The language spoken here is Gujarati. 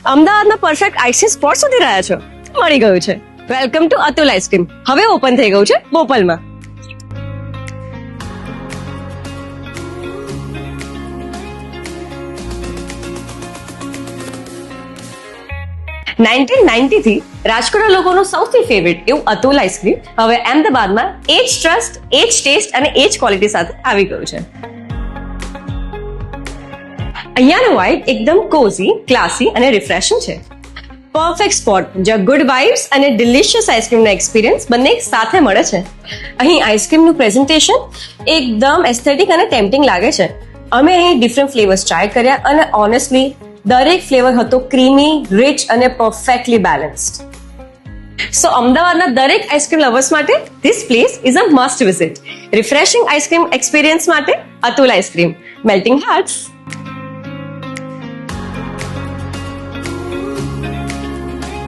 અમદાવાદના પરફેક્ટ આઈસક્રીમ સ્પોટ સુધી રહ્યા છો? મળી ગયું છે. Welcome to Atul ice cream. હવે ઓપન થઈ ગયું છે બોપલમાં. થી રાજકોટના લોકોનું સૌથી ફેવરેટ એવું અતુલ આઈસ્ક્રીમ હવે અમદાવાદમાં એ જ ટ્રસ્ટ, એ જ ટેસ્ટ અને એ જ ક્વોલિટી સાથે આવી ગયું છે. અહીંયાનું વાઇબ એકદમ કોઝી, ક્લાસી અને રિફ્રેશિંગ છે. પરફેક્ટ સ્પોટ જ્યાં ગુડ વાઇબ્સ અને ડિલિશિયસ આઈસ્ક્રીમનો એક્સપિરિયન્સ બંને સાથે મળે છે. અહીં આઈસ્ક્રીમનું પ્રેઝન્ટેશન એકદમ એસ્થેટિક અને ટેમ્પટિંગ લાગે છે. અમે અહીં ડિફરન્ટ ફ્લેવર્સ ટ્રાય કર્યા અને ઓનેસ્ટલી દરેક ફ્લેવર હતો ક્રીમી, રિચ અને પરફેક્ટલી બેલેન્સ્ડ. સો અમદાવાદના દરેક આઈસ્ક્રીમ લવર્સ માટે this place is a must visit. Refreshing ice cream experience માટે અતુલ આઈસ્ક્રીમ. Melting hearts.